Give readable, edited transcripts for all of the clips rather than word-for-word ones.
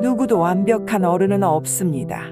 누구도 완벽한 어른은 없습니다.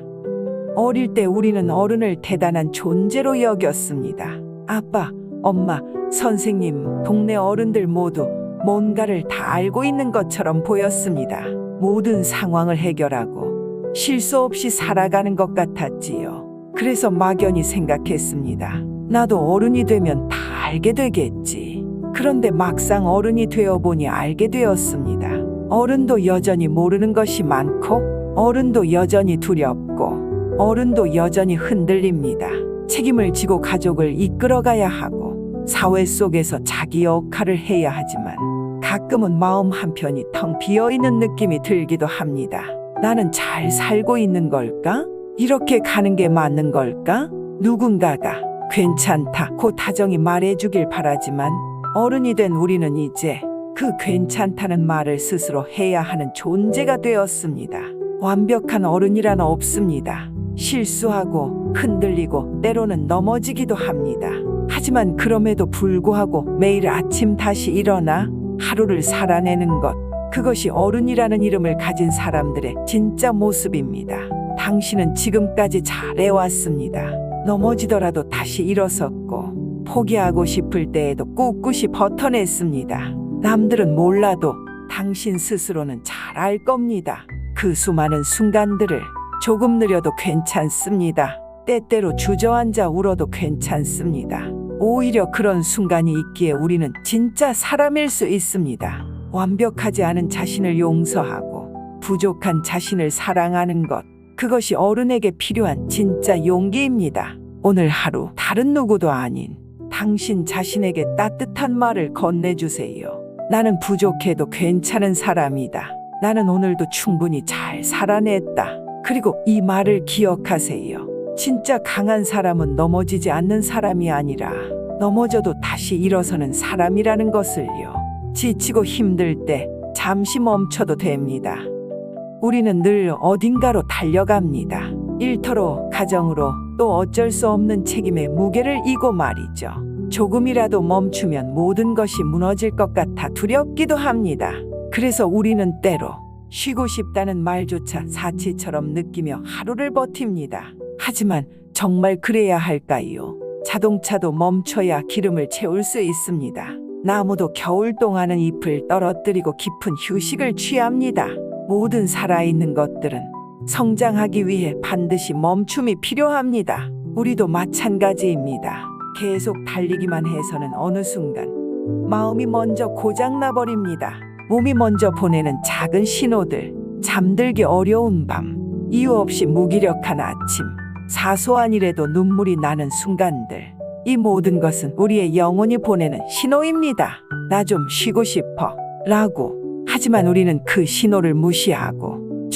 어릴 때 우리는 어른을 대단한 존재로 여겼습니다. 아빠, 엄마, 선생님, 동네 어른들 모두 뭔가를 다 알고 있는 것처럼 보였습니다. 모든 상황을 해결하고 실수 없이 살아가는 것 같았지요. 그래서 막연히 생각했습니다. 나도 어른이 되면 다 알게 되겠지. 그런데 막상 어른이 되어보니 알게 되었습니다. 어른도 여전히 모르는 것이 많고, 어른도 여전히 두렵고, 어른도 여전히 흔들립니다. 책임을 지고 가족을 이끌어가야 하고, 사회 속에서 자기 역할을 해야 하지만, 가끔은 마음 한편이 텅 비어있는 느낌이 들기도 합니다. 나는 잘 살고 있는 걸까? 이렇게 가는 게 맞는 걸까? 누군가가 괜찮다 고 다정히 말해주길 바라지만 어른이 된 우리는 이제 그 괜찮다는 말을 스스로 해야 하는 존재가 되었습니다. 완벽한 어른이란 없습니다. 실수하고 흔들리고 때로는 넘어지기도 합니다. 하지만 그럼에도 불구하고 매일 아침 다시 일어나 하루를 살아내는 것, 그것이 어른이라는 이름을 가진 사람들의 진짜 모습입니다. 당신은 지금까지 잘해왔습니다. 넘어지더라도 다시 일어섰고, 포기하고 싶을 때에도 꿋꿋이 버텨냈습니다. 남들은 몰라도 당신 스스로는 잘 알 겁니다. 그 수많은 순간들을 조금 느려도 괜찮습니다. 때때로 주저앉아 울어도 괜찮습니다. 오히려 그런 순간이 있기에 우리는 진짜 사람일 수 있습니다. 완벽하지 않은 자신을 용서하고 부족한 자신을 사랑하는 것, 그것이 어른에게 필요한 진짜 용기입니다. 오늘 하루 다른 누구도 아닌 당신 자신에게 따뜻한 말을 건네주세요. 나는 부족해도 괜찮은 사람이다. 나는 오늘도 충분히 잘 살아냈다. 그리고 이 말을 기억하세요. 진짜 강한 사람은 넘어지지 않는 사람이 아니라 넘어져도 다시 일어서는 사람이라는 것을요. 지치고 힘들 때 잠시 멈춰도 됩니다. 우리는 늘 어딘가로 달려갑니다. 일터로, 가정으로, 또 어쩔 수 없는 책임의 무게를 이고 말이죠. 조금이라도 멈추면 모든 것이 무너질 것 같아 두렵기도 합니다. 그래서 우리는 때로 쉬고 싶다는 말조차 사치처럼 느끼며 하루를 버팁니다. 하지만 정말 그래야 할까요? 자동차도 멈춰야 기름을 채울 수 있습니다. 나무도 겨울 동안은 잎을 떨어뜨리고 깊은 휴식을 취합니다. 모든 살아있는 것들은 성장하기 위해 반드시 멈춤이 필요합니다. 우리도 마찬가지입니다. 계속 달리기만 해서는 어느 순간 마음이 먼저 고장나 버립니다. 몸이 먼저 보내는 작은 신호들, 잠들기 어려운 밤, 이유 없이 무기력한 아침, 사소한 일에도 눈물이 나는 순간들, 이 모든 것은 우리의 영혼이 보내는 신호입니다. 나 좀 쉬고 싶어 라고. 하지만 우리는 그 신호를 무시하고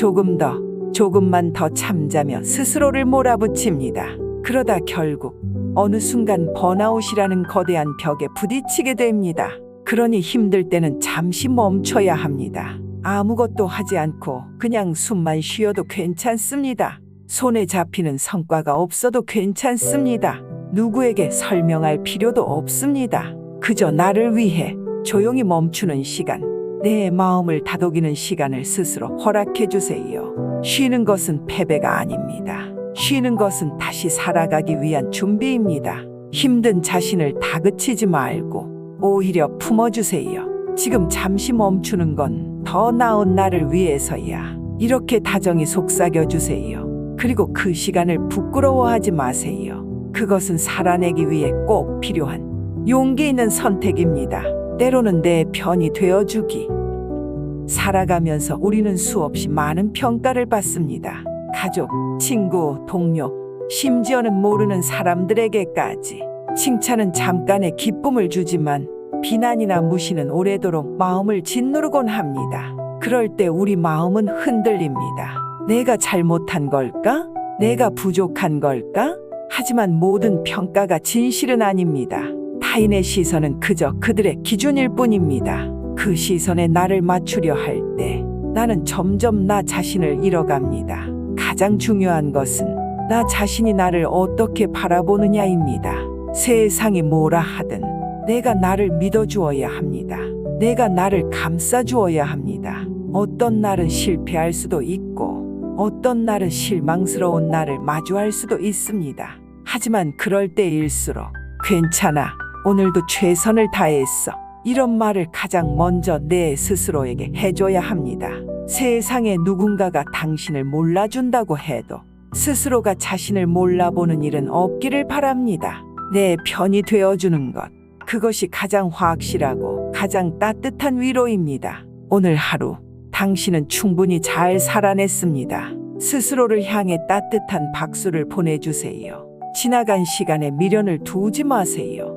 조금만 더 참자며 스스로를 몰아붙입니다. 그러다 결국 어느 순간 번아웃이라는 거대한 벽에 부딪히게 됩니다. 그러니 힘들 때는 잠시 멈춰야 합니다. 아무것도 하지 않고 그냥 숨만 쉬어도 괜찮습니다. 손에 잡히는 성과가 없어도 괜찮습니다. 누구에게 설명할 필요도 없습니다. 그저 나를 위해 조용히 멈추는 시간, 내 마음을 다독이는 시간을 스스로 허락해 주세요. 쉬는 것은 패배가 아닙니다. 쉬는 것은 다시 살아가기 위한 준비입니다. 힘든 자신을 다그치지 말고 오히려 품어주세요. 지금 잠시 멈추는 건 더 나은 나를 위해서야. 이렇게 다정히 속삭여 주세요. 그리고 그 시간을 부끄러워하지 마세요. 그것은 살아내기 위해 꼭 필요한 용기 있는 선택입니다. 때로는 내 편이 되어주기. 살아가면서 우리는 수없이 많은 평가를 받습니다. 가족, 친구, 동료, 심지어는 모르는 사람들에게까지. 칭찬은 잠깐의 기쁨을 주지만 비난이나 무시는 오래도록 마음을 짓누르곤 합니다. 그럴 때 우리 마음은 흔들립니다. 내가 잘못한 걸까? 내가 부족한 걸까? 하지만 모든 평가가 진실은 아닙니다. 타인의 시선은 그저 그들의 기준일 뿐입니다. 그 시선에 나를 맞추려 할 때 나는 점점 나 자신을 잃어갑니다. 가장 중요한 것은 나 자신이 나를 어떻게 바라보느냐입니다. 세상이 뭐라 하든 내가 나를 믿어주어야 합니다. 내가 나를 감싸주어야 합니다. 어떤 날은 실패할 수도 있고 어떤 날은 실망스러운 날을 마주할 수도 있습니다. 하지만 그럴 때일수록 괜찮아. 오늘도 최선을 다했어. 이런 말을 가장 먼저 내 스스로에게 해줘야 합니다. 세상에 누군가가 당신을 몰라준다고 해도 스스로가 자신을 몰라보는 일은 없기를 바랍니다. 내 편이 되어주는 것. 그것이 가장 확실하고 가장 따뜻한 위로입니다. 오늘 하루 당신은 충분히 잘 살아냈습니다. 스스로를 향해 따뜻한 박수를 보내주세요. 지나간 시간에 미련을 두지 마세요.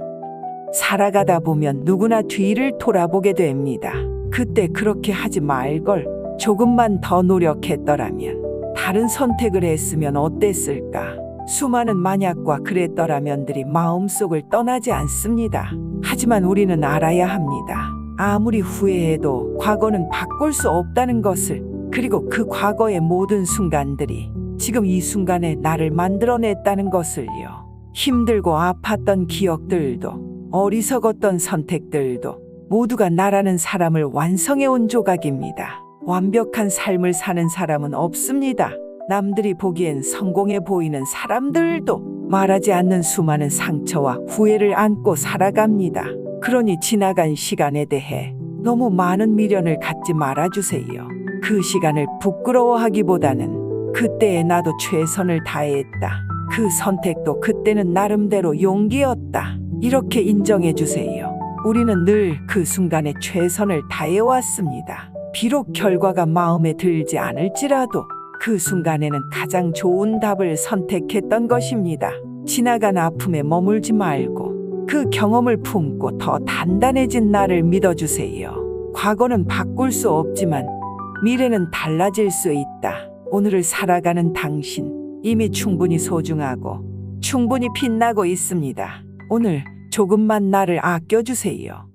살아가다 보면 누구나 뒤를 돌아보게 됩니다. 그때 그렇게 하지 말걸. 조금만 더 노력했더라면, 다른 선택을 했으면 어땠을까? 수많은 만약과 그랬더라면들이 마음속을 떠나지 않습니다. 하지만 우리는 알아야 합니다. 아무리 후회해도 과거는 바꿀 수 없다는 것을, 그리고 그 과거의 모든 순간들이 지금 이 순간에 나를 만들어냈다는 것을요. 힘들고 아팠던 기억들도, 어리석었던 선택들도 모두가 나라는 사람을 완성해온 조각입니다. 완벽한 삶을 사는 사람은 없습니다. 남들이 보기엔 성공해 보이는 사람들도 말하지 않는 수많은 상처와 후회를 안고 살아갑니다. 그러니 지나간 시간에 대해 너무 많은 미련을 갖지 말아주세요. 그 시간을 부끄러워하기보다는 그때의 나도 최선을 다했다. 그 선택도 그때는 나름대로 용기였다. 이렇게 인정해 주세요. 우리는 늘 그 순간에 최선을 다해왔습니다. 비록 결과가 마음에 들지 않을지라도 그 순간에는 가장 좋은 답을 선택했던 것입니다. 지나간 아픔에 머물지 말고 그 경험을 품고 더 단단해진 나를 믿어주세요. 과거는 바꿀 수 없지만 미래는 달라질 수 있다. 오늘을 살아가는 당신, 이미 충분히 소중하고 충분히 빛나고 있습니다. 오늘 조금만 나를 아껴주세요.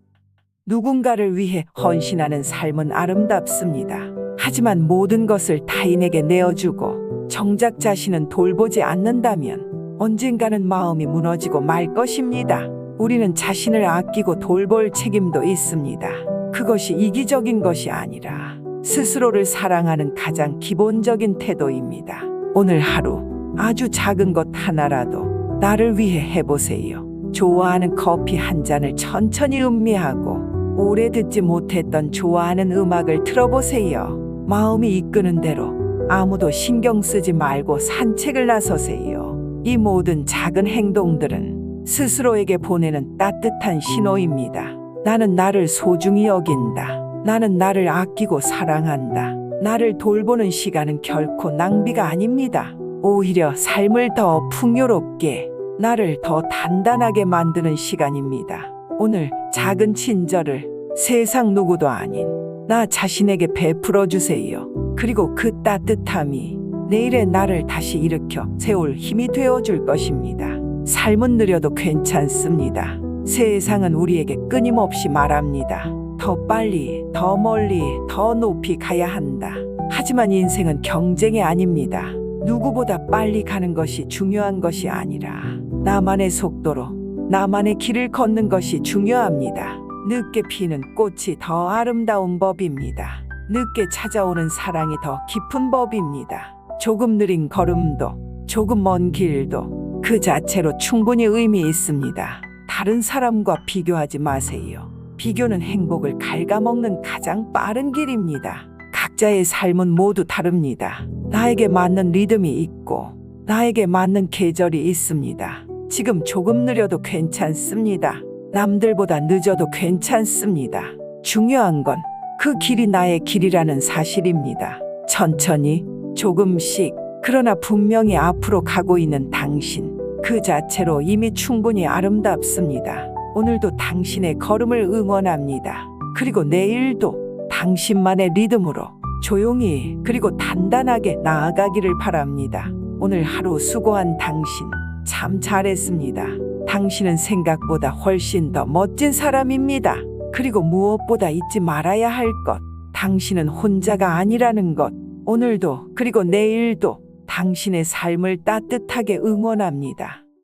누군가를 위해 헌신하는 삶은 아름답습니다. 하지만 모든 것을 타인에게 내어주고 정작 자신은 돌보지 않는다면 언젠가는 마음이 무너지고 말 것입니다. 우리는 자신을 아끼고 돌볼 책임도 있습니다. 그것이 이기적인 것이 아니라 스스로를 사랑하는 가장 기본적인 태도입니다. 오늘 하루 아주 작은 것 하나라도 나를 위해 해보세요. 좋아하는 커피 한 잔을 천천히 음미하고 오래 듣지 못했던 좋아하는 음악을 틀어보세요. 마음이 이끄는 대로 아무도 신경 쓰지 말고 산책을 나서세요. 이 모든 작은 행동들은 스스로에게 보내는 따뜻한 신호입니다. 나는 나를 소중히 여긴다. 나는 나를 아끼고 사랑한다. 나를 돌보는 시간은 결코 낭비가 아닙니다. 오히려 삶을 더 풍요롭게, 나를 더 단단하게 만드는 시간입니다. 오늘 작은 친절을 세상 누구도 아닌 나 자신에게 베풀어 주세요. 그리고 그 따뜻함이 내일의 나를 다시 일으켜 세울 힘이 되어 줄 것입니다. 삶은 느려도 괜찮습니다. 세상은 우리에게 끊임없이 말합니다. 더 빨리, 더 멀리, 더 높이 가야 한다. 하지만 인생은 경쟁이 아닙니다. 누구보다 빨리 가는 것이 중요한 것이 아니라 나만의 속도로 나만의 길을 걷는 것이 중요합니다. 늦게 피는 꽃이 더 아름다운 법입니다. 늦게 찾아오는 사랑이 더 깊은 법입니다. 조금 느린 걸음도, 조금 먼 길도 그 자체로 충분히 의미 있습니다. 다른 사람과 비교하지 마세요. 비교는 행복을 갉아먹는 가장 빠른 길입니다. 각자의 삶은 모두 다릅니다. 나에게 맞는 리듬이 있고 나에게 맞는 계절이 있습니다. 지금 조금 느려도 괜찮습니다. 남들보다 늦어도 괜찮습니다. 중요한 건 그 길이 나의 길이라는 사실입니다. 천천히, 조금씩, 그러나 분명히 앞으로 가고 있는 당신, 그 자체로 이미 충분히 아름답습니다. 오늘도 당신의 걸음을 응원합니다. 그리고 내일도 당신만의 리듬으로 조용히 그리고 단단하게 나아가기를 바랍니다. 오늘 하루 수고한 당신, 참 잘했습니다. 당신은 생각보다 훨씬 더 멋진 사람입니다. 그리고 무엇보다 잊지 말아야 할 것, 당신은 혼자가 아니라는 것. 오늘도 그리고 내일도 당신의 삶을 따뜻하게 응원합니다.